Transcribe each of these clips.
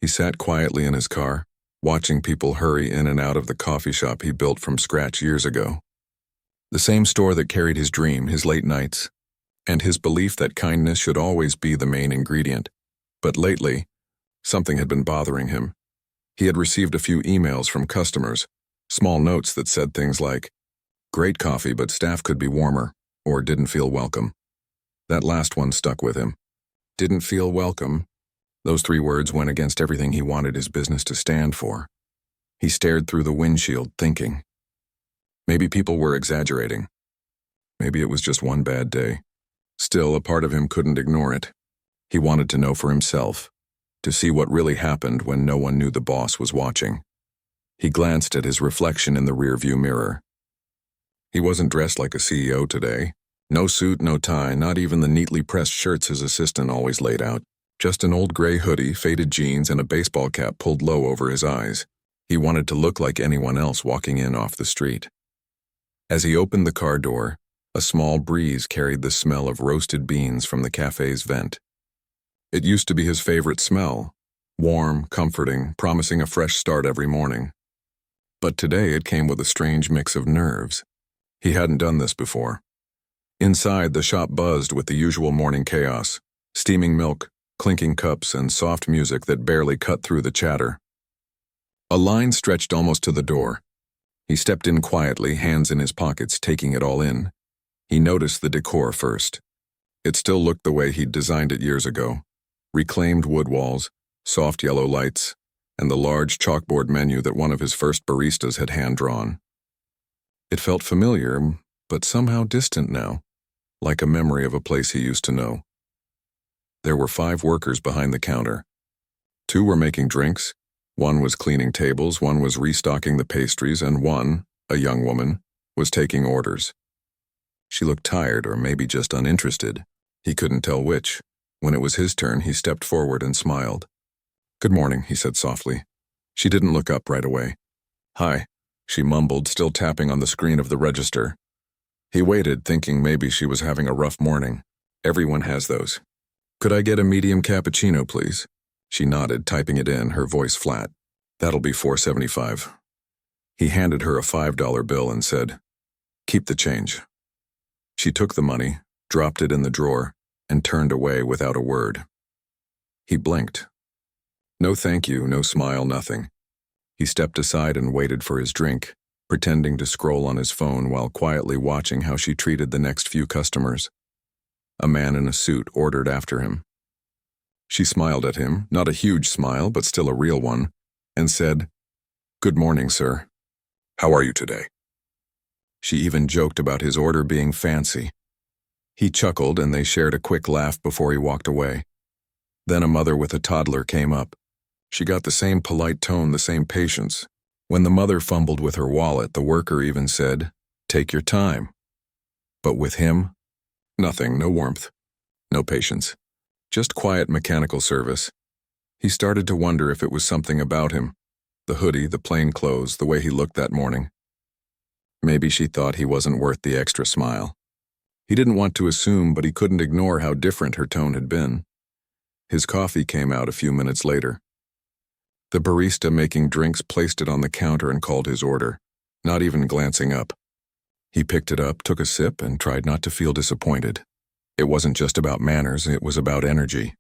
He sat quietly in his car, watching people hurry in and out of the coffee shop he built from scratch years ago. The same store that carried his dream, his late nights, and his belief that kindness should always be the main ingredient. But lately, something had been bothering him. He had received a few emails from customers, small notes that said things like, "Great coffee, but staff could be warmer," or "didn't feel welcome." That last one stuck with him. Didn't feel welcome. Those 3 words went against everything he wanted his business to stand for. He stared through the windshield, thinking. Maybe people were exaggerating. Maybe it was just one bad day. Still, a part of him couldn't ignore it. He wanted to know for himself, to see what really happened when no one knew the boss was watching. He glanced at his reflection in the rearview mirror. He wasn't dressed like a CEO today. No suit, no tie, not even the neatly pressed shirts his assistant always laid out. Just an old gray hoodie, faded jeans, and a baseball cap pulled low over his eyes. He wanted to look like anyone else walking in off the street. As he opened the car door, a small breeze carried the smell of roasted beans from the cafe's vent. It used to be his favorite smell, warm, comforting, promising a fresh start every morning. But today it came with a strange mix of nerves. He hadn't done this before. Inside, the shop buzzed with the usual morning chaos, steaming milk, clinking cups, and soft music that barely cut through the chatter. A line stretched almost to the door. He stepped in quietly, hands in his pockets, taking it all in. He noticed the decor first. It still looked the way he'd designed it years ago. Reclaimed wood walls, soft yellow lights, and the large chalkboard menu that one of his first baristas had hand-drawn. It felt familiar, but somehow distant now, like a memory of a place he used to know. There were 5 workers behind the counter. 2 were making drinks, 1 was cleaning tables, 1 was restocking the pastries, and 1, a young woman, was taking orders. She looked tired or maybe just uninterested. He couldn't tell which. When it was his turn, he stepped forward and smiled. "Good morning," he said softly. She didn't look up right away. "Hi," she mumbled, still tapping on the screen of the register. He waited, thinking maybe she was having a rough morning. Everyone has those. "Could I get a medium cappuccino, please?" She nodded, typing it in, her voice flat. "That'll be $4.75. He handed her a $5 bill and said, "Keep the change." She took the money, dropped it in the drawer, and turned away without a word. He blinked. No thank you, no smile, nothing. He stepped aside and waited for his drink, pretending to scroll on his phone while quietly watching how she treated the next few customers. A man in a suit ordered after him. She smiled at him, not a huge smile, but still a real one, and said, "Good morning, sir. How are you today?" She even joked about his order being fancy. He chuckled, and they shared a quick laugh before he walked away. Then a mother with a toddler came up. She got the same polite tone, the same patience. When the mother fumbled with her wallet, the worker even said, "Take your time." But with him, nothing, no warmth, no patience. Just quiet mechanical service. He started to wonder if it was something about him. The hoodie, the plain clothes, the way he looked that morning. Maybe she thought he wasn't worth the extra smile. He didn't want to assume, but he couldn't ignore how different her tone had been. His coffee came out a few minutes later. The barista making drinks placed it on the counter and called his order, not even glancing up. He picked it up, took a sip, and tried not to feel disappointed. It wasn't just about manners, it was about energy.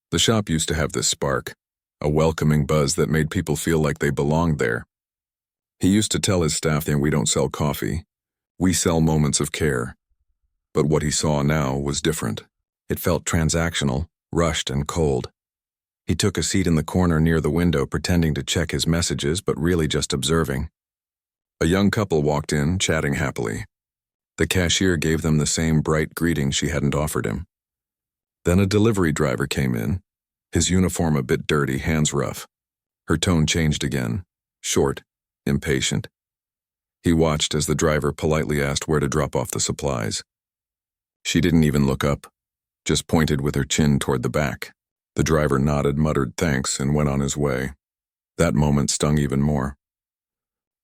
The shop used to have this spark, a welcoming buzz that made people feel like they belonged there. He used to tell his staff that we don't sell coffee, we sell moments of care. But what he saw now was different. It felt transactional, rushed, and cold. He took a seat in the corner near the window, pretending to check his messages, but really just observing. A young couple walked in, chatting happily. The cashier gave them the same bright greeting she hadn't offered him. Then a delivery driver came in, his uniform a bit dirty, hands rough. Her tone changed again, short, impatient. He watched as the driver politely asked where to drop off the supplies. She didn't even look up, just pointed with her chin toward the back. The driver nodded, muttered thanks, and went on his way. That moment stung even more.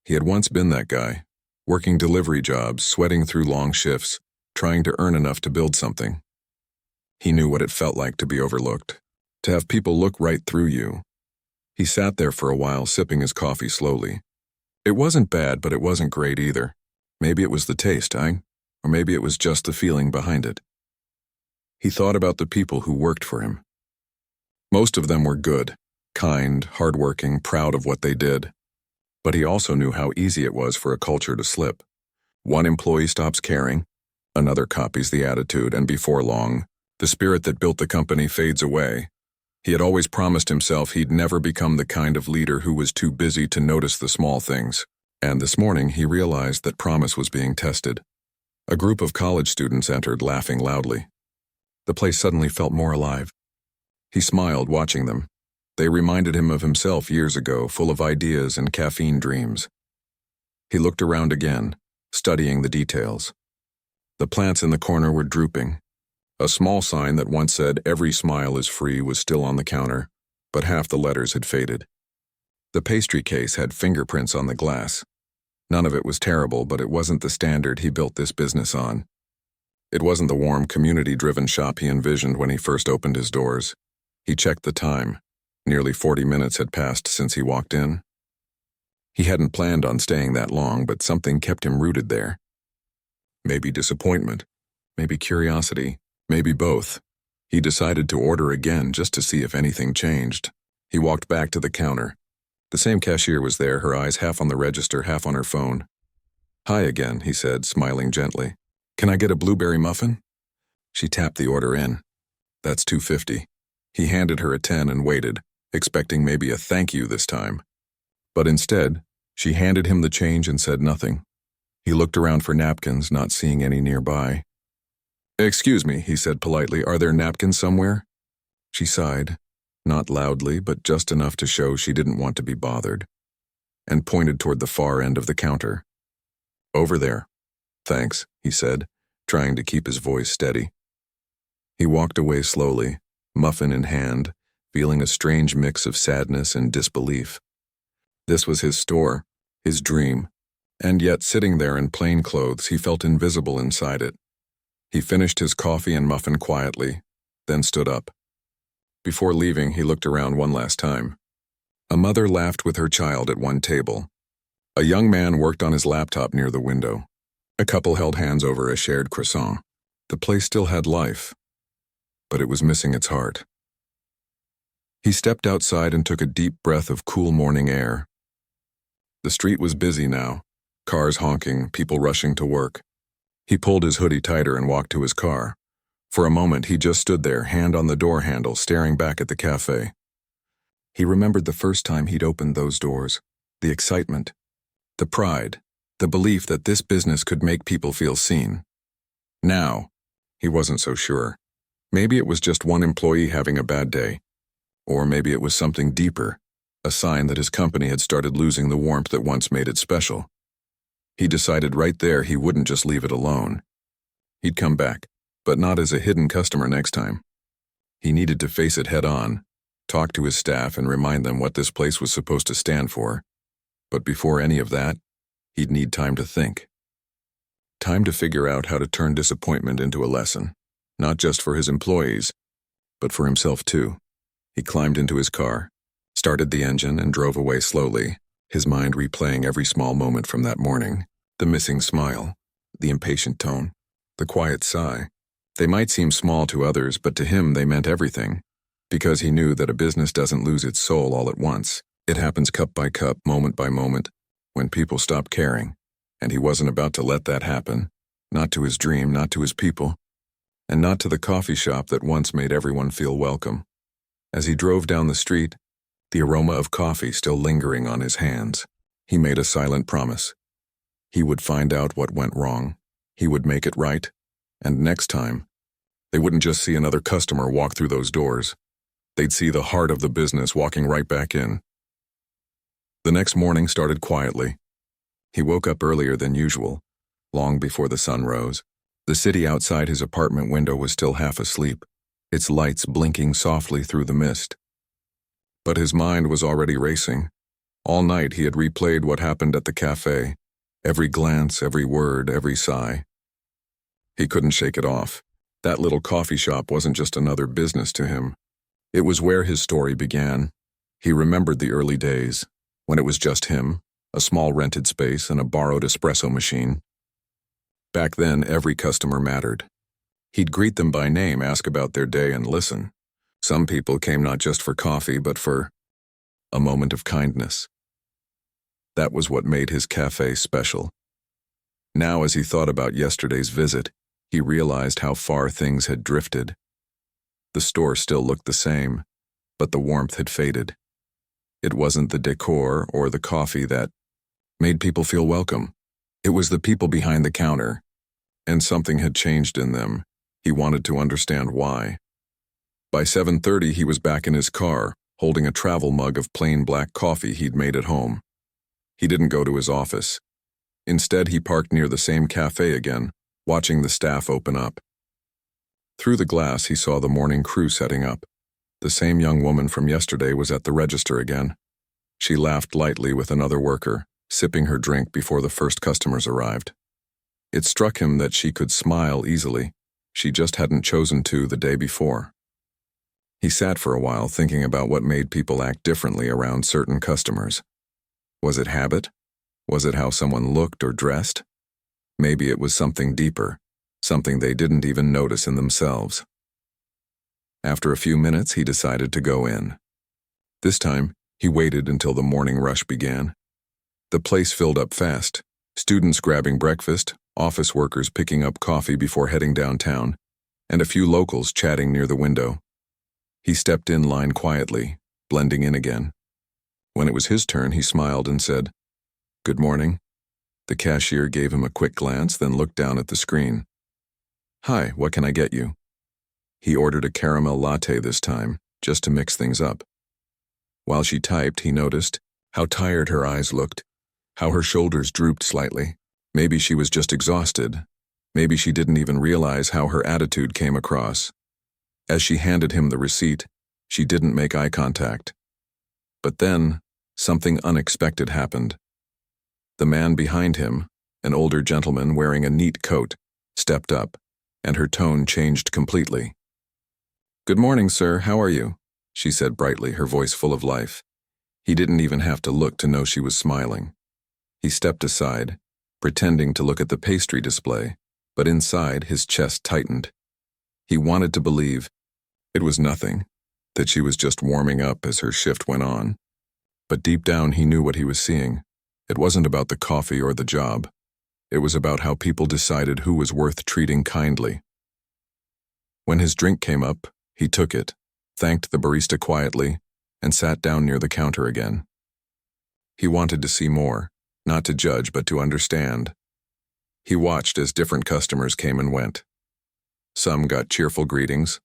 He had once been that guy, working delivery jobs, sweating through long shifts, trying to earn enough to build something. He knew what it felt like to be overlooked, to have people look right through you, He sat there for a while, sipping his coffee slowly. It wasn't bad, but it wasn't great either. Maybe it was the taste, or maybe it was just the feeling behind it. He thought about the people who worked for him. Most of them were good, kind, hardworking, proud of what they did. But he also knew how easy it was for a culture to slip. One employee stops caring, another copies the attitude, and before long, the spirit that built the company fades away. He had always promised himself he'd never become the kind of leader who was too busy to notice the small things. And this morning he realized that promise was being tested. A group of college students entered, laughing loudly. The place suddenly felt more alive. He smiled, watching them. They reminded him of himself years ago, full of ideas and caffeine dreams. He looked around again, studying the details. The plants in the corner were drooping. A small sign that once said, "Every smile is free," was still on the counter, but half the letters had faded. The pastry case had fingerprints on the glass. None of it was terrible, but it wasn't the standard he built this business on. It wasn't the warm, community-driven shop he envisioned when he first opened his doors. He checked the time. Nearly 40 minutes had passed since he walked in. He hadn't planned on staying that long, but something kept him rooted there. Maybe disappointment, maybe curiosity, maybe both. He decided to order again just to see if anything changed. He walked back to the counter. The same cashier was there, her eyes half on the register, half on her phone. "Hi again," he said, smiling gently. "Can I get a blueberry muffin?" She tapped the order in. "That's $2.50. He handed her a 10 and waited, expecting maybe a thank you this time. But instead, she handed him the change and said nothing. He looked around for napkins, not seeing any nearby. "Excuse me," he said politely, "are there napkins somewhere?" She sighed, not loudly, but just enough to show she didn't want to be bothered, and pointed toward the far end of the counter. "Over there." "Thanks," he said, trying to keep his voice steady. He walked away slowly, muffin in hand, feeling a strange mix of sadness and disbelief. This was his store, his dream, and yet sitting there in plain clothes, he felt invisible inside it. He finished his coffee and muffin quietly, then stood up. Before leaving, he looked around one last time. A mother laughed with her child at one table. A young man worked on his laptop near the window. A couple held hands over a shared croissant. The place still had life, but it was missing its heart. He stepped outside and took a deep breath of cool morning air. The street was busy now, cars honking, people rushing to work. He pulled his hoodie tighter and walked to his car. For a moment, he just stood there, hand on the door handle, staring back at the cafe. He remembered the first time he'd opened those doors, the excitement, the pride, the belief that this business could make people feel seen. Now, he wasn't so sure. Maybe it was just one employee having a bad day. Or maybe it was something deeper, a sign that his company had started losing the warmth that once made it special. He decided right there he wouldn't just leave it alone. He'd come back, but not as a hidden customer next time. He needed to face it head on, talk to his staff and remind them what this place was supposed to stand for. But before any of that, he'd need time to think. Time to figure out how to turn disappointment into a lesson, not just for his employees, but for himself too. He climbed into his car, started the engine, and drove away slowly, his mind replaying every small moment from that morning. The missing smile, the impatient tone, the quiet sigh. They might seem small to others, but to him they meant everything. Because he knew that a business doesn't lose its soul all at once. It happens cup by cup, moment by moment, when people stop caring. And he wasn't about to let that happen. Not to his dream, not to his people, and not to the coffee shop that once made everyone feel welcome. As he drove down the street, the aroma of coffee still lingering on his hands, he made a silent promise. He would find out what went wrong. He would make it right. And next time, they wouldn't just see another customer walk through those doors. They'd see the heart of the business walking right back in. The next morning started quietly. He woke up earlier than usual, long before the sun rose. The city outside his apartment window was still half asleep, its lights blinking softly through the mist. But his mind was already racing. All night he had replayed what happened at the cafe, every glance, every word, every sigh. He couldn't shake it off. That little coffee shop wasn't just another business to him. It was where his story began, He remembered the early days, when it was just him, a small rented space, and a borrowed espresso machine. Back then, every customer mattered. He'd greet them by name, ask about their day, and listen. Some people came not just for coffee, but for a moment of kindness. That was what made his cafe special. Now, as he thought about yesterday's visit, he realized how far things had drifted. The store still looked the same, but the warmth had faded. It wasn't the decor or the coffee that made people feel welcome. It was the people behind the counter, and something had changed in them. He wanted to understand why. By 7:30, he was back in his car, holding a travel mug of plain black coffee he'd made at home. He didn't go to his office. Instead, he parked near the same cafe again, watching the staff open up. Through the glass, he saw the morning crew setting up. The same young woman from yesterday was at the register again. She laughed lightly with another worker, sipping her drink before the first customers arrived. It struck him that she could smile easily. She just hadn't chosen to the day before. He sat for a while thinking about what made people act differently around certain customers. Was it habit? Was it how someone looked or dressed? Maybe it was something deeper, something they didn't even notice in themselves. After a few minutes, he decided to go in. This time, he waited until the morning rush began. The place filled up fast, students grabbing breakfast, office workers picking up coffee before heading downtown, and a few locals chatting near the window. He stepped in line quietly, blending in again. When it was his turn, he smiled and said, "Good morning." The cashier gave him a quick glance, then looked down at the screen. "Hi, what can I get you?" He ordered a caramel latte this time, just to mix things up. While she typed, he noticed how tired her eyes looked, how her shoulders drooped slightly. Maybe she was just exhausted. Maybe she didn't even realize how her attitude came across. As she handed him the receipt, she didn't make eye contact. But then, something unexpected happened. The man behind him, an older gentleman wearing a neat coat, stepped up, and her tone changed completely. "Good morning, sir. How are you?" she said brightly, her voice full of life. He didn't even have to look to know she was smiling. He stepped aside, pretending to look at the pastry display, but inside his chest tightened. He wanted to believe it was nothing, that she was just warming up as her shift went on. But deep down he knew what he was seeing. It wasn't about the coffee or the job. It was about how people decided who was worth treating kindly. When his drink came up, he took it, thanked the barista quietly, and sat down near the counter again. He wanted to see more, not to judge but to understand. He watched as different customers came and went. Some got cheerful greetings,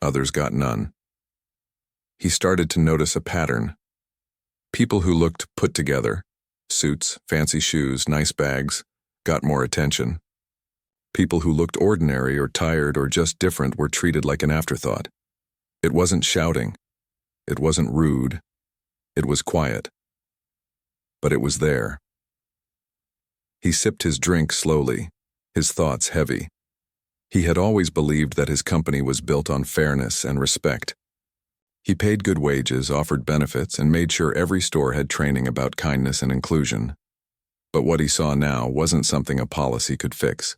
others got none. He started to notice a pattern. People who looked put together, suits, fancy shoes, nice bags, got more attention. People who looked ordinary or tired or just different were treated like an afterthought. It wasn't shouting. It wasn't rude. It was quiet. But it was there. He sipped his drink slowly, his thoughts heavy. He had always believed that his company was built on fairness and respect. He paid good wages, offered benefits, and made sure every store had training about kindness and inclusion. But what he saw now wasn't something a policy could fix.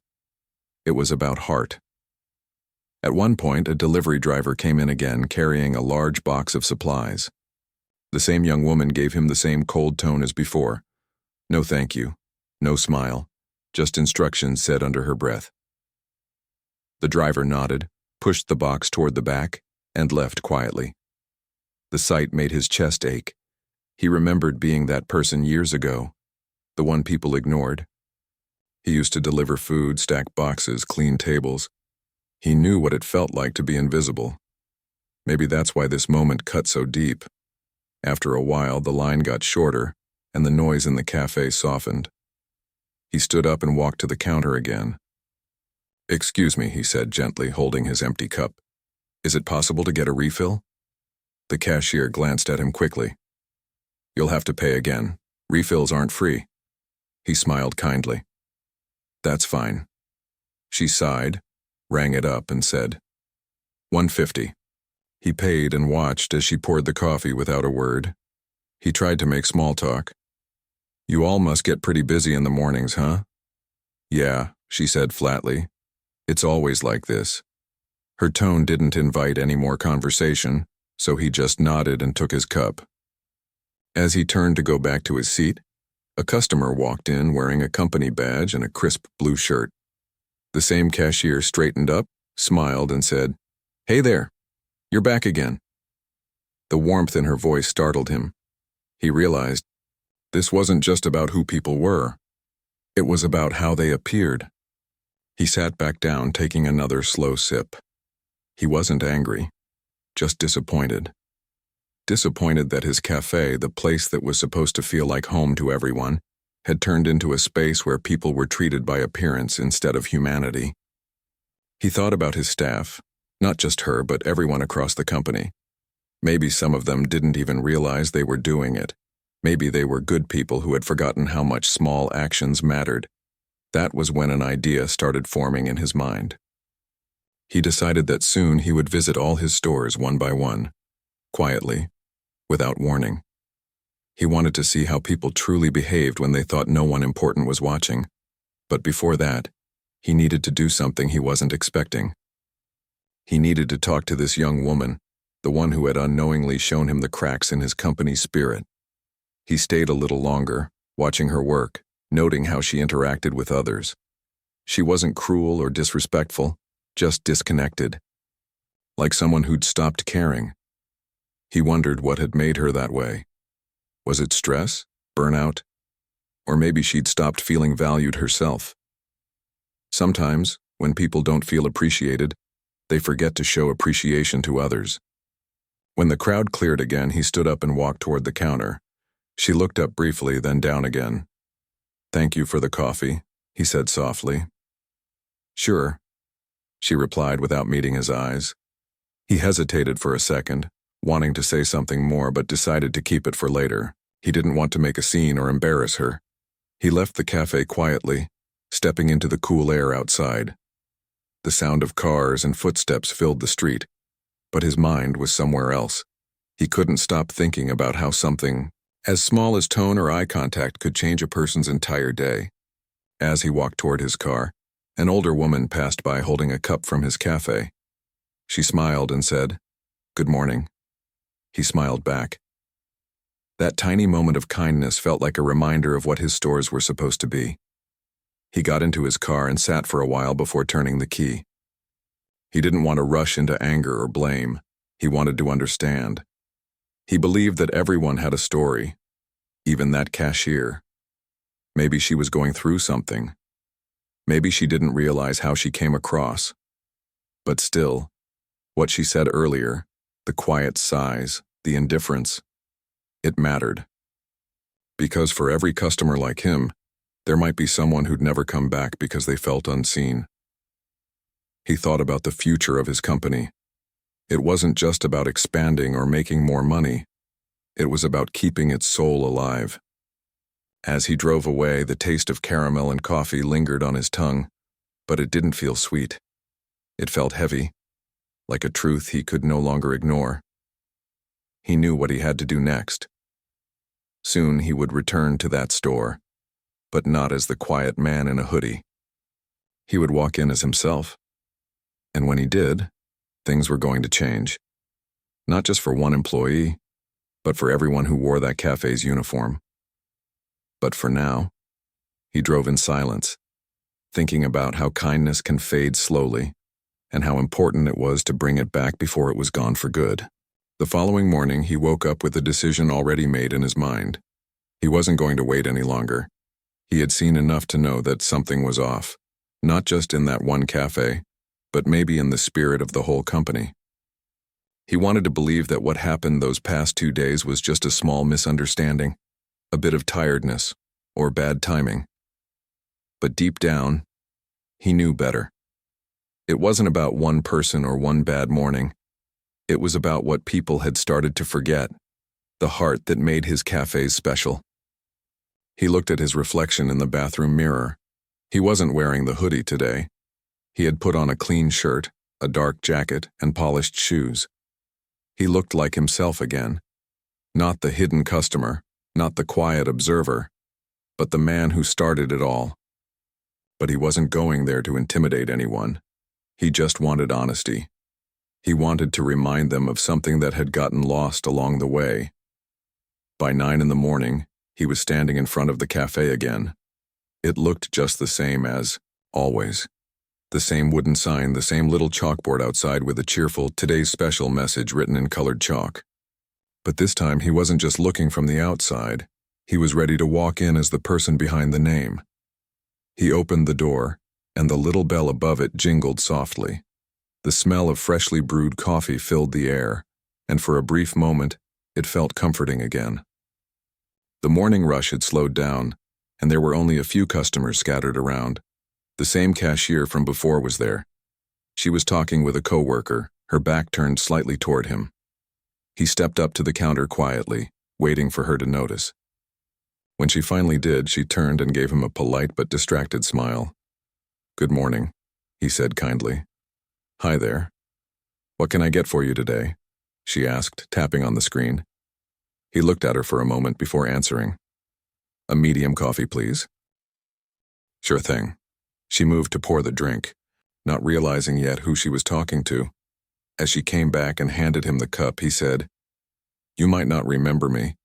It was about heart. At one point, a delivery driver came in again carrying a large box of supplies. The same young woman gave him the same cold tone as before. No thank you, no smile, just instructions said under her breath. The driver nodded, pushed the box toward the back, and left quietly. The sight made his chest ache. He remembered being that person years ago, the one people ignored. He used to deliver food, stack boxes, clean tables. He knew what it felt like to be invisible. Maybe that's why this moment cut so deep. After a while, the line got shorter, and the noise in the cafe softened. He stood up and walked to the counter again. "Excuse me," he said gently, holding his empty cup. "Is it possible to get a refill?" The cashier glanced at him quickly. "You'll have to pay again. Refills aren't free." He smiled kindly. "That's fine." She sighed, rang it up, and said, "150. He paid and watched as she poured the coffee without a word. He tried to make small talk. "You all must get pretty busy in the mornings, huh?" "Yeah," she said flatly. "It's always like this." Her tone didn't invite any more conversation, so he just nodded and took his cup. As he turned to go back to his seat, a customer walked in wearing a company badge and a crisp blue shirt. The same cashier straightened up, smiled, and said, "Hey there, you're back again." The warmth in her voice startled him. He realized this wasn't just about who people were. It was about how they appeared. He sat back down, taking another slow sip. He wasn't angry, just disappointed. Disappointed that his cafe, the place that was supposed to feel like home to everyone, had turned into a space where people were treated by appearance instead of humanity. He thought about his staff, not just her, but everyone across the company. Maybe some of them didn't even realize they were doing it. Maybe they were good people who had forgotten how much small actions mattered. That was when an idea started forming in his mind. He decided that soon he would visit all his stores one by one, quietly, without warning. He wanted to see how people truly behaved when they thought no one important was watching. But before that, he needed to do something he wasn't expecting. He needed to talk to this young woman, the one who had unknowingly shown him the cracks in his company's spirit. He stayed a little longer, watching her work, noting how she interacted with others. She wasn't cruel or disrespectful, just disconnected. Like someone who'd stopped caring. He wondered what had made her that way. Was it stress, burnout, or maybe she'd stopped feeling valued herself? Sometimes, when people don't feel appreciated, they forget to show appreciation to others. When the crowd cleared again, he stood up and walked toward the counter. She looked up briefly, then down again. "Thank you for the coffee," he said softly. "Sure," she replied without meeting his eyes. He hesitated for a second, wanting to say something more, but decided to keep it for later. He didn't want to make a scene or embarrass her. He left the cafe quietly, stepping into the cool air outside. The sound of cars and footsteps filled the street, but his mind was somewhere else. He couldn't stop thinking about how something as small as tone or eye contact could change a person's entire day. As he walked toward his car, an older woman passed by holding a cup from his cafe. She smiled and said, "Good morning." He smiled back. That tiny moment of kindness felt like a reminder of what his stores were supposed to be. He got into his car and sat for a while before turning the key. He didn't want to rush into anger or blame. He wanted to understand. He believed that everyone had a story, even that cashier. Maybe she was going through something. Maybe she didn't realize how she came across. But still, what she said earlier, the quiet sighs, the indifference, it mattered. Because for every customer like him, there might be someone who'd never come back because they felt unseen. He thought about the future of his company. It wasn't just about expanding or making more money. It was about keeping its soul alive. As he drove away, the taste of caramel and coffee lingered on his tongue, but it didn't feel sweet. It felt heavy, like a truth he could no longer ignore. He knew what he had to do next. Soon he would return to that store, but not as the quiet man in a hoodie. He would walk in as himself. And when he did, things were going to change. Not just for one employee, but for everyone who wore that cafe's uniform. But for now, he drove in silence, thinking about how kindness can fade slowly, and how important it was to bring it back before it was gone for good. The following morning, he woke up with a decision already made in his mind. He wasn't going to wait any longer. He had seen enough to know that something was off, not just in that one cafe, but maybe in the spirit of the whole company. He wanted to believe that what happened those past 2 days was just a small misunderstanding, a bit of tiredness, or bad timing. But deep down, he knew better. It wasn't about one person or one bad morning. It was about what people had started to forget, the heart that made his cafes special. He looked at his reflection in the bathroom mirror. He wasn't wearing the hoodie today. He had put on a clean shirt, a dark jacket, and polished shoes. He looked like himself again. Not the hidden customer, not the quiet observer, but the man who started it all. But he wasn't going there to intimidate anyone. He just wanted honesty. He wanted to remind them of something that had gotten lost along the way. By 9 in the morning, he was standing in front of the cafe again. It looked just the same as always. The same wooden sign, the same little chalkboard outside with a cheerful "Today's Special" message written in colored chalk. But this time he wasn't just looking from the outside. He was ready to walk in as the person behind the name. He opened the door, and the little bell above it jingled softly. The smell of freshly brewed coffee filled the air, and for a brief moment, it felt comforting again. The morning rush had slowed down, and there were only a few customers scattered around. The same cashier from before was there. She was talking with a coworker, her back turned slightly toward him. He stepped up to the counter quietly, waiting for her to notice. When she finally did, she turned and gave him a polite but distracted smile. "Good morning," he said kindly. "Hi there. What can I get for you today?" she asked, tapping on the screen. He looked at her for a moment before answering. "A medium coffee, please." "Sure thing." She moved to pour the drink, not realizing yet who she was talking to. As she came back and handed him the cup, he said, "You might not remember me,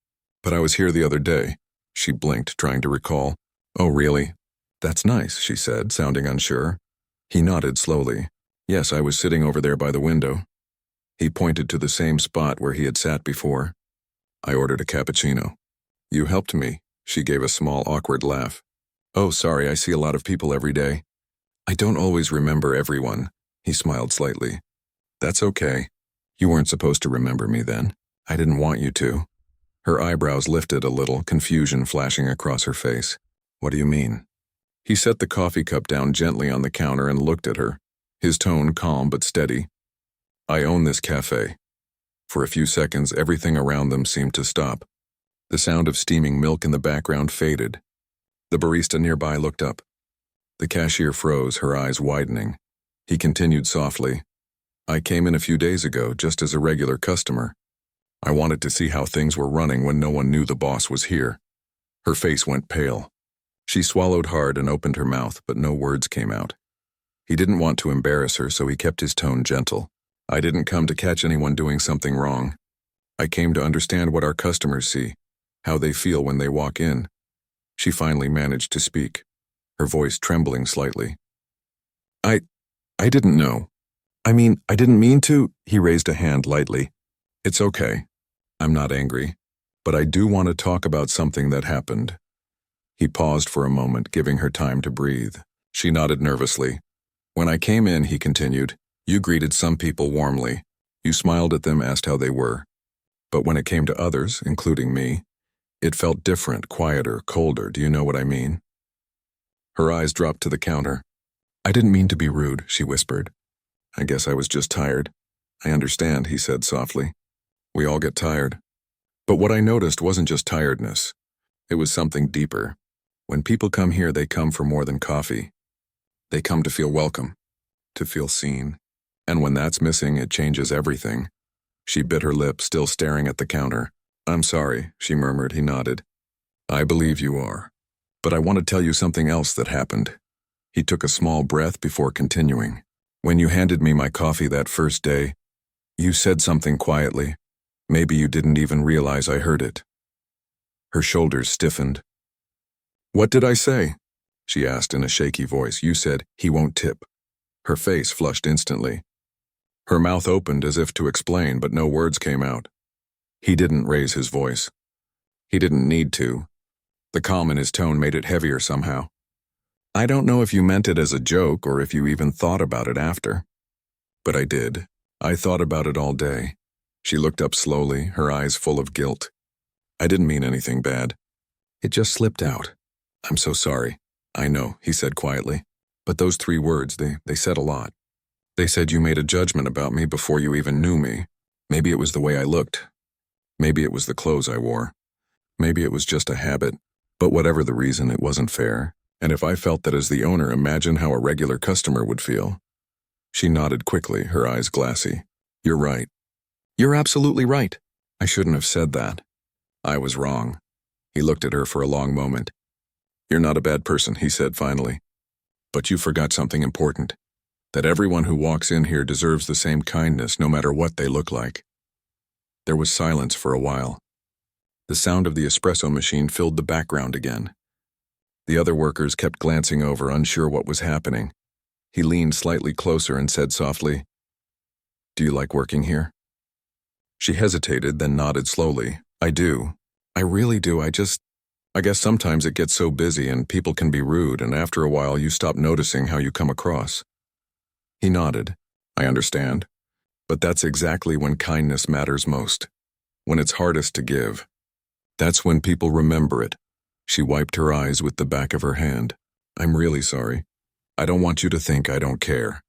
but I was here the other day." She blinked, trying to recall. "Oh, really? That's nice," she said, sounding unsure. He nodded slowly. "Yes, I was sitting over there by the window." He pointed to the same spot where he had sat before. "I ordered a cappuccino." "You helped me." She gave a small, awkward laugh. "Oh, sorry, I see a lot of people every day." "I don't always remember everyone." He smiled slightly. "That's okay. You weren't supposed to remember me then. I didn't want you to." Her eyebrows lifted a little, confusion flashing across her face. "What do you mean?" He set the coffee cup down gently on the counter and looked at her, his tone calm but steady. "I own this cafe." For a few seconds, everything around them seemed to stop. The sound of steaming milk in the background faded. The barista nearby looked up. The cashier froze, her eyes widening. He continued softly, "I came in a few days ago, just as a regular customer. I wanted to see how things were running when no one knew the boss was here." Her face went pale. She swallowed hard and opened her mouth, but no words came out. He didn't want to embarrass her, so he kept his tone gentle. "I didn't come to catch anyone doing something wrong. I came to understand what our customers see, how they feel when they walk in." She finally managed to speak, her voice trembling slightly. I didn't know. I didn't mean to." He raised a hand lightly. "It's okay. I'm not angry, but I do want to talk about something that happened." He paused for a moment, giving her time to breathe. She nodded nervously. "When I came in," he continued, "you greeted some people warmly. You smiled at them, asked how they were. But when it came to others, including me, it felt different, quieter, colder. Do you know what I mean?" Her eyes dropped to the counter. "I didn't mean to be rude," she whispered. "I guess I was just tired." "I understand," he said softly. "We all get tired." But what I noticed wasn't just tiredness. It was something deeper. When people come here, they come for more than coffee. They come to feel welcome, to feel seen. And when that's missing, it changes everything. She bit her lip, still staring at the counter. "I'm sorry," she murmured. He nodded. "I believe you are. But I want to tell you something else that happened." He took a small breath before continuing. "When you handed me my coffee that first day, you said something quietly. Maybe you didn't even realize I heard it." Her shoulders stiffened. "What did I say?" she asked in a shaky voice. "You said, 'He won't tip.'" Her face flushed instantly. Her mouth opened as if to explain, but no words came out. He didn't raise his voice. He didn't need to. The calm in his tone made it heavier somehow. "I don't know if you meant it as a joke or if you even thought about it after. But I did. I thought about it all day." She looked up slowly, her eyes full of guilt. "I didn't mean anything bad. It just slipped out. I'm so sorry." "I know," he said quietly. "But those 3 words, they said a lot. They said you made a judgment about me before you even knew me. Maybe it was the way I looked. Maybe it was the clothes I wore. Maybe it was just a habit. But whatever the reason, it wasn't fair. And if I felt that as the owner, imagine how a regular customer would feel." She nodded quickly, her eyes glassy. "You're right. You're absolutely right. I shouldn't have said that. I was wrong. He looked at her for a long moment. You're not a bad person, he said finally. But you forgot something important. That everyone who walks in here deserves the same kindness no matter what they look like. There was silence for a while. The sound of the espresso machine filled the background again. The other workers kept glancing over, unsure what was happening. He leaned slightly closer and said softly, Do you like working here? She hesitated, then nodded slowly. I do. I really do. I guess sometimes it gets so busy and people can be rude, and after a while you stop noticing how you come across. He nodded. I understand. But that's exactly when kindness matters most. When it's hardest to give. That's when people remember it. She wiped her eyes with the back of her hand. I'm really sorry. I don't want you to think I don't care.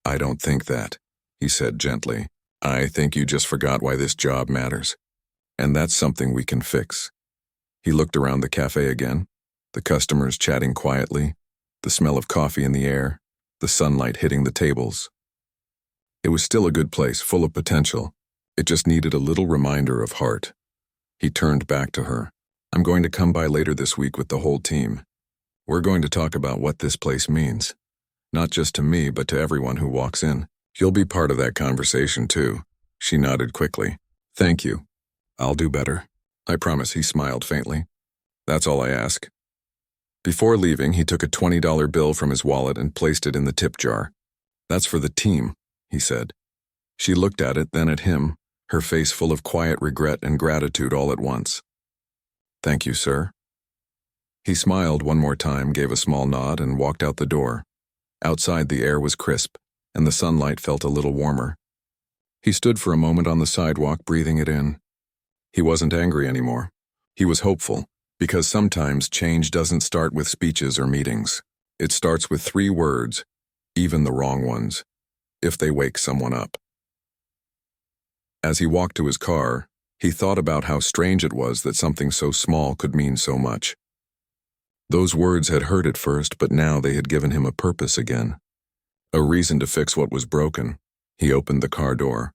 I don't think that, he said gently. I think you just forgot why this job matters. And that's something we can fix. He looked around the cafe again, the customers chatting quietly, the smell of coffee in the air, the sunlight hitting the tables. It was still a good place, full of potential. It just needed a little reminder of heart. He turned back to her. I'm going to come by later this week with the whole team. We're going to talk about what this place means. Not just to me, but to everyone who walks in. You'll be part of that conversation, too. She nodded quickly. Thank you. I'll do better. I promise, he smiled faintly. That's all I ask. Before leaving, he took a $20 bill from his wallet and placed it in the tip jar. That's for the team, he said. She looked at it, then at him, her face full of quiet regret and gratitude all at once. Thank you, sir. He smiled one more time, gave a small nod, and walked out the door. Outside, the air was crisp, and the sunlight felt a little warmer. He stood for a moment on the sidewalk, breathing it in. He wasn't angry anymore. He was hopeful, because sometimes change doesn't start with speeches or meetings. It starts with 3 words, even the wrong ones, if they wake someone up. As he walked to his car, he thought about how strange it was that something so small could mean so much. Those words had hurt at first, but now they had given him a purpose again. A reason to fix what was broken. He opened the car door,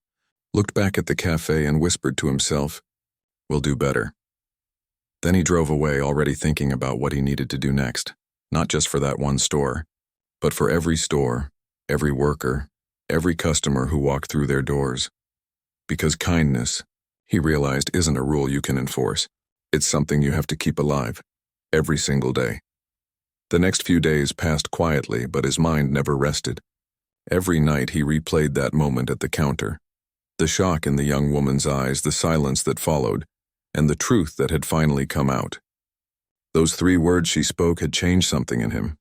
looked back at the cafe and whispered to himself, We'll do better. Then he drove away, already thinking about what he needed to do next, not just for that one store, but for every store, every worker, every customer who walked through their doors. Because kindness, he realized, isn't a rule you can enforce. It's something you have to keep alive, every single day. The next few days passed quietly, but his mind never rested. Every night he replayed that moment at the counter. The shock in the young woman's eyes, the silence that followed, and the truth that had finally come out. Those 3 words she spoke had changed something in him.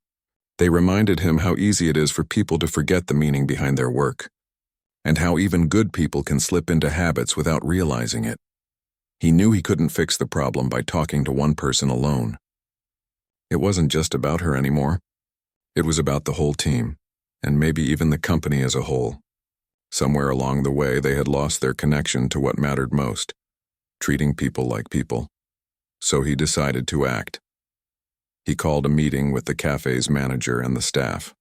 They reminded him how easy it is for people to forget the meaning behind their work, and how even good people can slip into habits without realizing it. He knew he couldn't fix the problem by talking to one person alone. It wasn't just about her anymore. It was about the whole team, and maybe even the company as a whole. Somewhere along the way, they had lost their connection to what mattered most, treating people like people. So he decided to act. He called a meeting with the cafe's manager and the staff.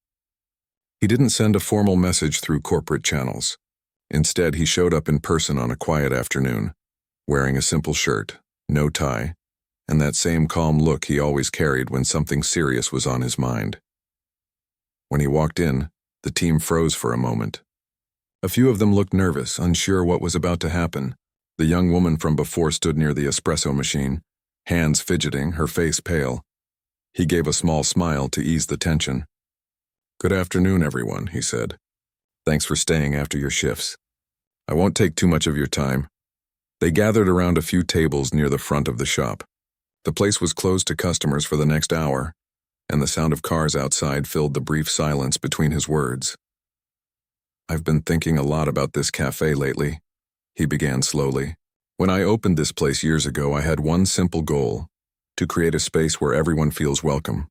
He didn't send a formal message through corporate channels. Instead, he showed up in person on a quiet afternoon, wearing a simple shirt, no tie, and that same calm look he always carried when something serious was on his mind. When he walked in, the team froze for a moment. A few of them looked nervous, unsure what was about to happen. The young woman from before stood near the espresso machine, hands fidgeting, her face pale. He gave a small smile to ease the tension. Good afternoon, everyone, he said. Thanks for staying after your shifts. I won't take too much of your time. They gathered around a few tables near the front of the shop. The place was closed to customers for the next hour, and the sound of cars outside filled the brief silence between his words. I've been thinking a lot about this cafe lately, he began slowly. When I opened this place years ago, I had one simple goal, to create a space where everyone feels welcome.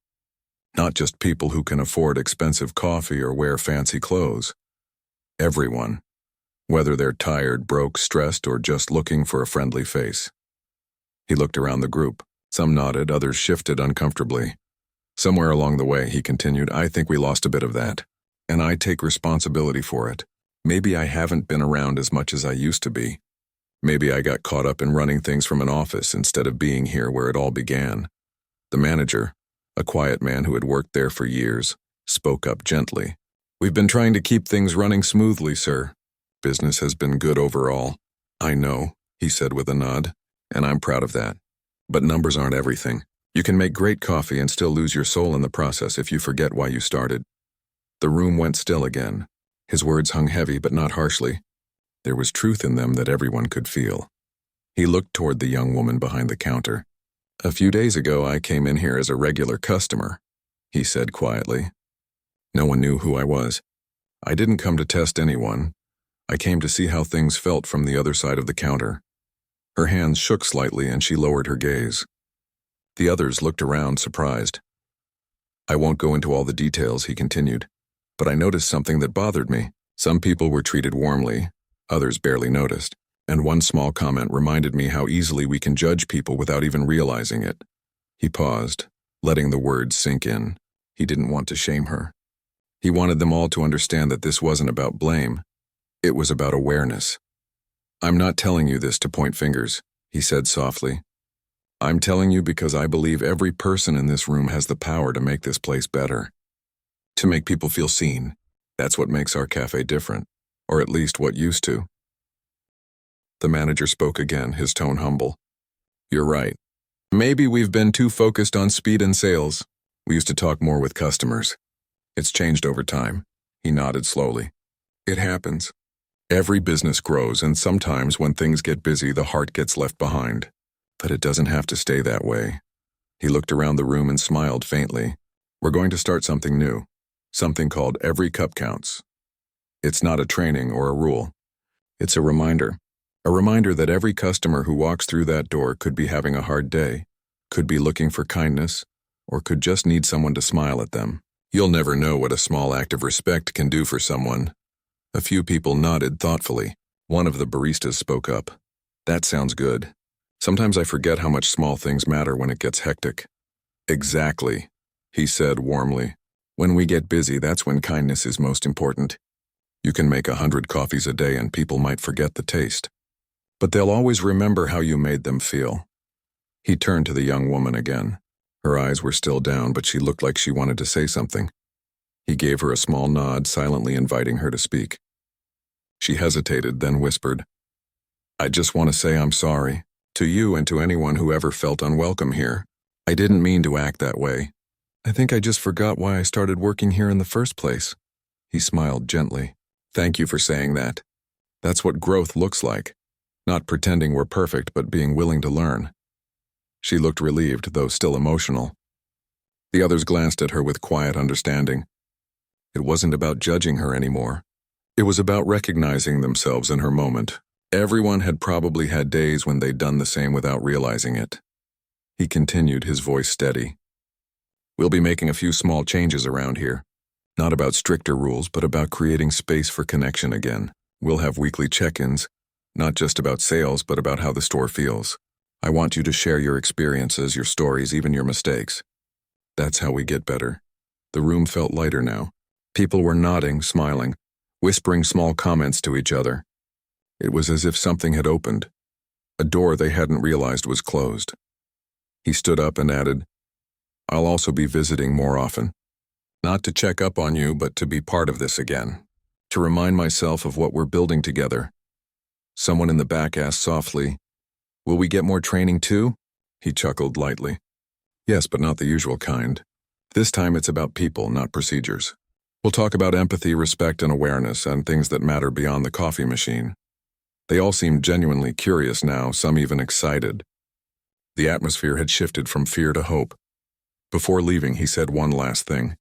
Not just people who can afford expensive coffee or wear fancy clothes. Everyone, whether they're tired, broke, stressed, or just looking for a friendly face. He looked around the group. Some nodded, others shifted uncomfortably. Somewhere along the way, he continued, I think we lost a bit of that, and I take responsibility for it. Maybe I haven't been around as much as I used to be. Maybe I got caught up in running things from an office instead of being here where it all began. The manager, a quiet man who had worked there for years, spoke up gently. We've been trying to keep things running smoothly, sir. Business has been good overall. I know, he said with a nod, and I'm proud of that. But numbers aren't everything. You can make great coffee and still lose your soul in the process if you forget why you started. The room went still again. His words hung heavy but not harshly. There was truth in them that everyone could feel. He looked toward the young woman behind the counter. A few days ago, I came in here as a regular customer, he said quietly. No one knew who I was. I didn't come to test anyone. I came to see how things felt from the other side of the counter. Her hands shook slightly and she lowered her gaze. The others looked around, surprised. I won't go into all the details, he continued, but I noticed something that bothered me. Some people were treated warmly, others barely noticed, and one small comment reminded me how easily we can judge people without even realizing it. He paused, letting the words sink in. He didn't want to shame her. He wanted them all to understand that this wasn't about blame. It was about awareness. I'm not telling you this to point fingers, he said softly. I'm telling you because I believe every person in this room has the power to make this place better. To make people feel seen. That's what makes our cafe different, or at least what used to. The manager spoke again, his tone humble. You're right. Maybe we've been too focused on speed and sales. We used to talk more with customers. It's changed over time. He nodded slowly. It happens. Every business grows, and sometimes when things get busy, the heart gets left behind. But it doesn't have to stay that way. He looked around the room and smiled faintly. We're going to start something new. Something called Every Cup Counts. It's not a training or a rule. It's a reminder. A reminder that every customer who walks through that door could be having a hard day, could be looking for kindness, or could just need someone to smile at them. You'll never know what a small act of respect can do for someone. A few people nodded thoughtfully. One of the baristas spoke up. That sounds good. Sometimes I forget how much small things matter when it gets hectic. Exactly, he said warmly. When we get busy, that's when kindness is most important. You can make 100 coffees a day and people might forget the taste. But they'll always remember how you made them feel. He turned to the young woman again. Her eyes were still down, but she looked like she wanted to say something. He gave her a small nod, silently inviting her to speak. She hesitated, then whispered, I just want to say I'm sorry. To you and to anyone who ever felt unwelcome here. I didn't mean to act that way. I think I just forgot why I started working here in the first place. He smiled gently. Thank you for saying that. That's what growth looks like. Not pretending we're perfect, but being willing to learn. She looked relieved, though still emotional. The others glanced at her with quiet understanding. It wasn't about judging her anymore. It was about recognizing themselves in her moment. Everyone had probably had days when they'd done the same without realizing it. He continued, his voice steady. We'll be making a few small changes around here. Not about stricter rules, but about creating space for connection again. We'll have weekly check-ins, not just about sales, but about how the store feels. I want you to share your experiences, your stories, even your mistakes. That's how we get better. The room felt lighter now. People were nodding, smiling, whispering small comments to each other. It was as if something had opened. A door they hadn't realized was closed. He stood up and added, I'll also be visiting more often. Not to check up on you, but to be part of this again. To remind myself of what we're building together. Someone in the back asked softly, Will we get more training too? He chuckled lightly. Yes, but not the usual kind. This time it's about people, not procedures. We'll talk about empathy, respect, and awareness, and things that matter beyond the coffee machine. They all seemed genuinely curious now, some even excited. The atmosphere had shifted from fear to hope. Before leaving, he said one last thing.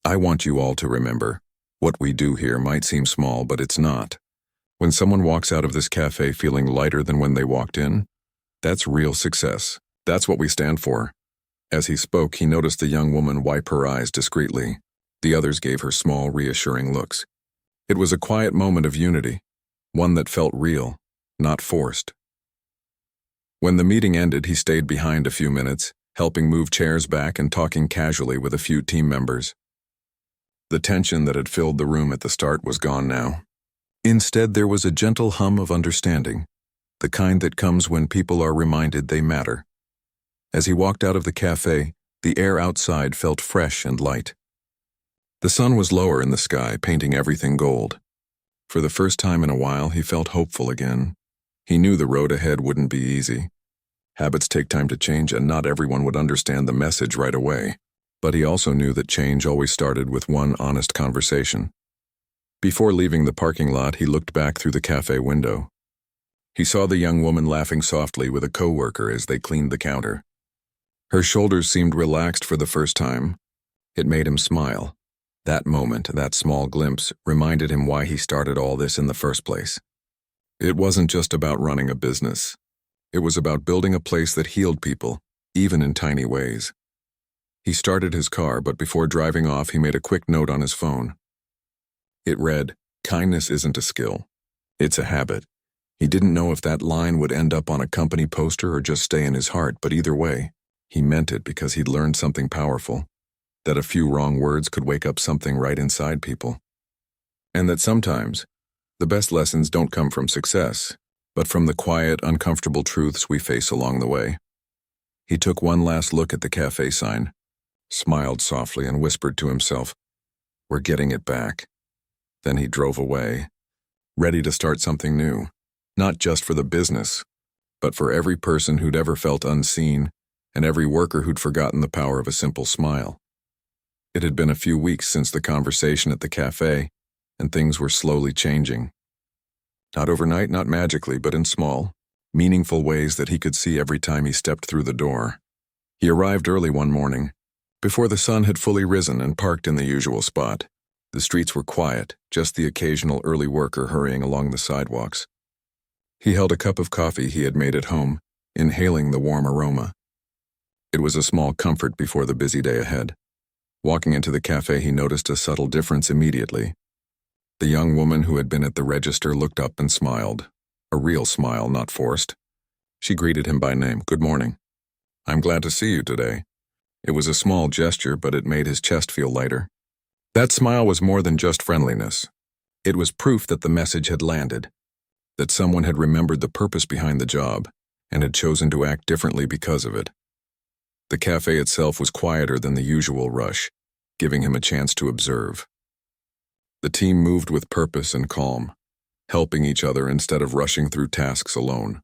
I want you all to remember, what we do here might seem small, but it's not. When someone walks out of this cafe feeling lighter than when they walked in, that's real success. That's what we stand for. As he spoke, he noticed the young woman wipe her eyes discreetly. The others gave her small, reassuring looks. It was a quiet moment of unity, one that felt real, not forced. When the meeting ended, he stayed behind a few minutes, helping move chairs back and talking casually with a few team members. The tension that had filled the room at the start was gone now. Instead, there was a gentle hum of understanding, the kind that comes when people are reminded they matter. As he walked out of the cafe, the air outside felt fresh and light. The sun was lower in the sky, painting everything gold. For the first time in a while, he felt hopeful again. He knew the road ahead wouldn't be easy. Habits take time to change, and not everyone would understand the message right away. But he also knew that change always started with one honest conversation. Before leaving the parking lot, he looked back through the cafe window. He saw the young woman laughing softly with a coworker as they cleaned the counter. Her shoulders seemed relaxed for the first time. It made him smile. That moment, that small glimpse, reminded him why he started all this in the first place. It wasn't just about running a business. It was about building a place that healed people, even in tiny ways. He started his car, but before driving off, he made a quick note on his phone. It read, "Kindness isn't a skill. It's a habit." He didn't know if that line would end up on a company poster or just stay in his heart, but either way, he meant it because he'd learned something powerful, that a few wrong words could wake up something right inside people. And that sometimes, the best lessons don't come from success, but from the quiet, uncomfortable truths we face along the way. He took one last look at the cafe sign, smiled softly, and whispered to himself, "We're getting it back." Then he drove away, ready to start something new, not just for the business, but for every person who'd ever felt unseen and every worker who'd forgotten the power of a simple smile. It had been a few weeks since the conversation at the cafe, and things were slowly changing. Not overnight, not magically, but in small, meaningful ways that he could see every time he stepped through the door. He arrived early one morning, before the sun had fully risen, and parked in the usual spot. The streets were quiet, just the occasional early worker hurrying along the sidewalks. He held a cup of coffee he had made at home, inhaling the warm aroma. It was a small comfort before the busy day ahead. Walking into the cafe, he noticed a subtle difference immediately. The young woman who had been at the register looked up and smiled. A real smile, not forced. She greeted him by name. "Good morning. I'm glad to see you today." It was a small gesture, but it made his chest feel lighter. That smile was more than just friendliness. It was proof that the message had landed, that someone had remembered the purpose behind the job and had chosen to act differently because of it. The cafe itself was quieter than the usual rush, giving him a chance to observe. The team moved with purpose and calm, helping each other instead of rushing through tasks alone.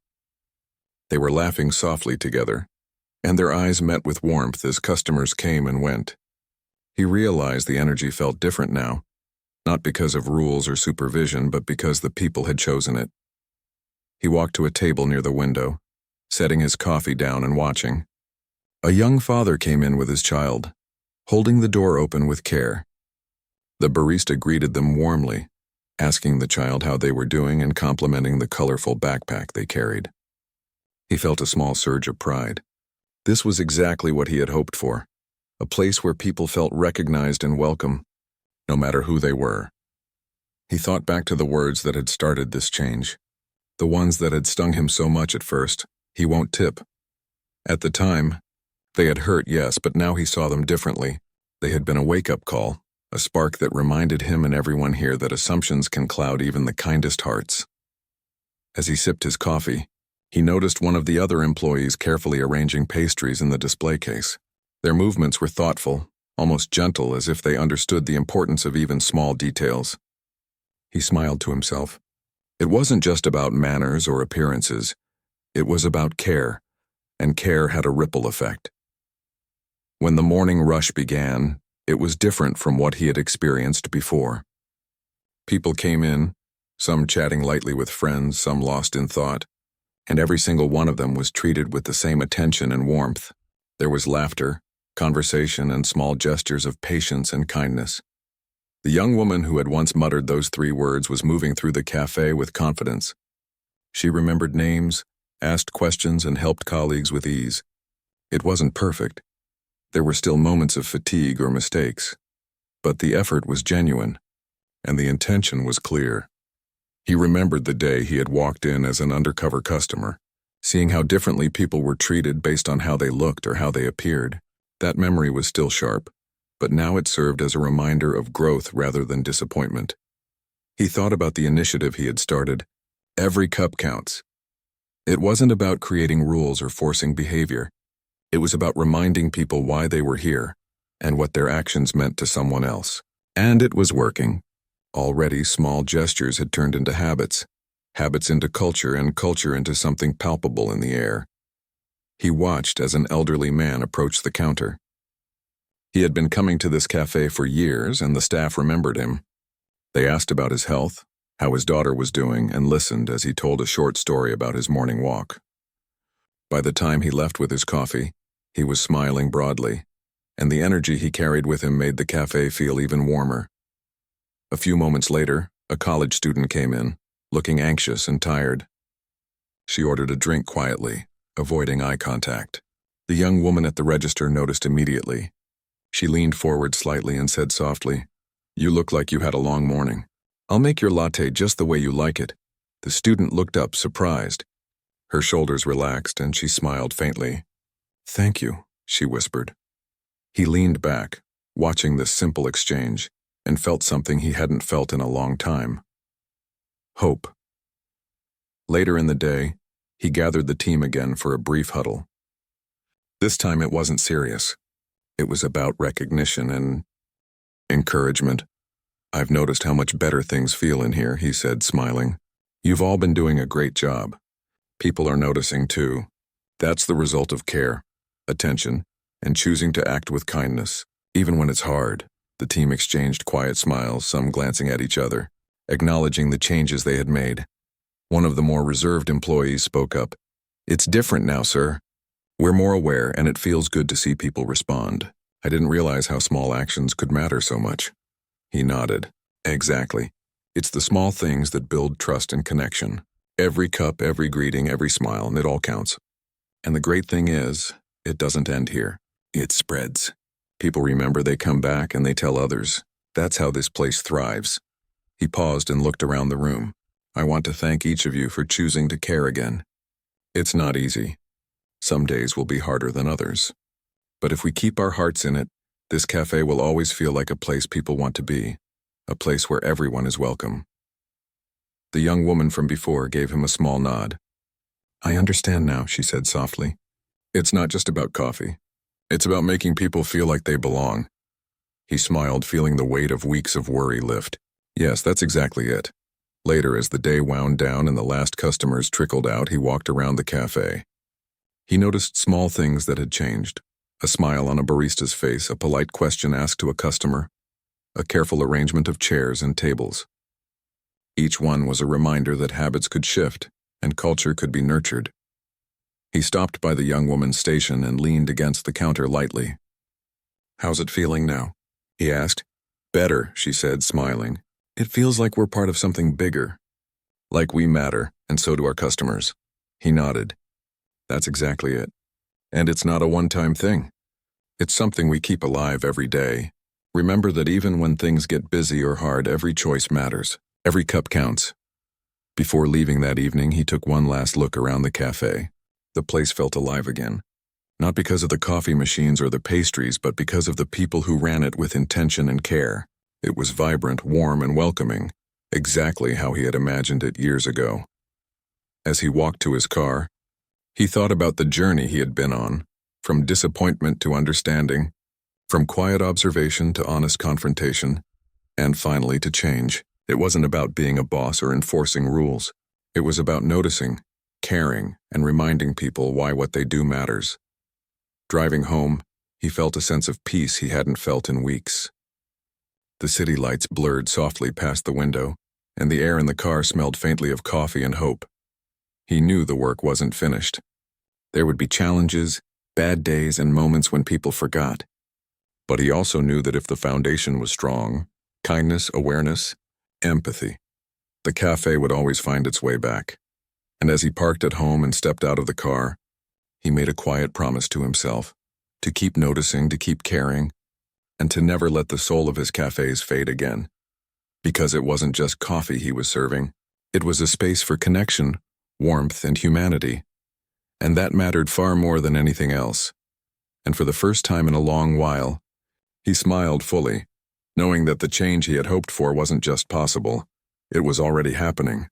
They were laughing softly together, and their eyes met with warmth as customers came and went. He realized the energy felt different now, not because of rules or supervision, but because the people had chosen it. He walked to a table near the window, setting his coffee down and watching. A young father came in with his child, holding the door open with care. The barista greeted them warmly, asking the child how they were doing and complimenting the colorful backpack they carried. He felt a small surge of pride. This was exactly what he had hoped for, a place where people felt recognized and welcome, no matter who they were. He thought back to the words that had started this change, the ones that had stung him so much at first. "He won't tip." At the time, they had hurt, yes, but now he saw them differently. They had been a wake-up call, a spark that reminded him and everyone here that assumptions can cloud even the kindest hearts. As he sipped his coffee, he noticed one of the other employees carefully arranging pastries in the display case. Their movements were thoughtful, almost gentle, as if they understood the importance of even small details. He smiled to himself. It wasn't just about manners or appearances. It was about care, and care had a ripple effect. When the morning rush began, it was different from what he had experienced before. People came in, some chatting lightly with friends, some lost in thought, and every single one of them was treated with the same attention and warmth. There was laughter, conversation, and small gestures of patience and kindness. The young woman who had once muttered those 3 words was moving through the cafe with confidence. She remembered names, asked questions, and helped colleagues with ease. It wasn't perfect. There were still moments of fatigue or mistakes, but the effort was genuine, and the intention was clear. He remembered the day he had walked in as an undercover customer, seeing how differently people were treated based on how they looked or how they appeared. That memory was still sharp, but now it served as a reminder of growth rather than disappointment. He thought about the initiative he had started. Every cup counts. It wasn't about creating rules or forcing behavior. It was about reminding people why they were here and what their actions meant to someone else. And it was working. Already, small gestures had turned into habits, habits into culture, and culture into something palpable in the air. He watched as an elderly man approached the counter. He had been coming to this cafe for years, and the staff remembered him. They asked about his health, how his daughter was doing, and listened as he told a short story about his morning walk. By the time he left with his coffee, he was smiling broadly, and the energy he carried with him made the cafe feel even warmer. A few moments later, a college student came in, looking anxious and tired. She ordered a drink quietly, avoiding eye contact. The young woman at the register noticed immediately. She leaned forward slightly and said softly, "You look like you had a long morning. I'll make your latte just the way you like it." The student looked up, surprised. Her shoulders relaxed and she smiled faintly. "Thank you," she whispered. He leaned back, watching this simple exchange, and felt something he hadn't felt in a long time. Hope. Later in the day, he gathered the team again for a brief huddle. This time it wasn't serious. It was about recognition and encouragement. "I've noticed how much better things feel in here," he said, smiling. "You've all been doing a great job. People are noticing too. That's the result of care, attention, and choosing to act with kindness, even when it's hard." The team exchanged quiet smiles, some glancing at each other, acknowledging the changes they had made. One of the more reserved employees spoke up. "It's different now, sir. We're more aware, and it feels good to see people respond. I didn't realize how small actions could matter so much." He nodded. "Exactly. It's the small things that build trust and connection. Every cup, every greeting, every smile, and it all counts. And the great thing is, it doesn't end here. It spreads. People remember, they come back, and they tell others. That's how this place thrives." He paused and looked around the room. "I want to thank each of you for choosing to care again. It's not easy. Some days will be harder than others. But if we keep our hearts in it, this cafe will always feel like a place people want to be, a place where everyone is welcome." The young woman from before gave him a small nod. "I understand now," she said softly. "It's not just about coffee. It's about making people feel like they belong." He smiled, feeling the weight of weeks of worry lift. "Yes, that's exactly it." Later, as the day wound down and the last customers trickled out, he walked around the cafe. He noticed small things that had changed. A smile on a barista's face, a polite question asked to a customer, a careful arrangement of chairs and tables. Each one was a reminder that habits could shift and culture could be nurtured. He stopped by the young woman's station and leaned against the counter lightly. "How's it feeling now?" he asked. "Better," she said, smiling. "It feels like we're part of something bigger. Like we matter, and so do our customers." He nodded. "That's exactly it. And it's not a one-time thing. It's something we keep alive every day. Remember that even when things get busy or hard, every choice matters. Every cup counts." Before leaving that evening, he took one last look around the cafe. The place felt alive again. Not because of the coffee machines or the pastries, but because of the people who ran it with intention and care. It was vibrant, warm, and welcoming, exactly how he had imagined it years ago. As he walked to his car, he thought about the journey he had been on, from disappointment to understanding, from quiet observation to honest confrontation, and finally to change. It wasn't about being a boss or enforcing rules. It was about noticing, caring, and reminding people why what they do matters. Driving home, he felt a sense of peace he hadn't felt in weeks. The city lights blurred softly past the window, and the air in the car smelled faintly of coffee and hope. He knew the work wasn't finished. There would be challenges, bad days, and moments when people forgot. But he also knew that if the foundation was strong, kindness, awareness, empathy, the cafe would always find its way back. And as he parked at home and stepped out of the car, he made a quiet promise to himself, to keep noticing, to keep caring, and to never let the soul of his cafes fade again. Because it wasn't just coffee he was serving, it was a space for connection, warmth, and humanity. And that mattered far more than anything else. And for the first time in a long while, he smiled fully, knowing that the change he had hoped for wasn't just possible, It was already happening.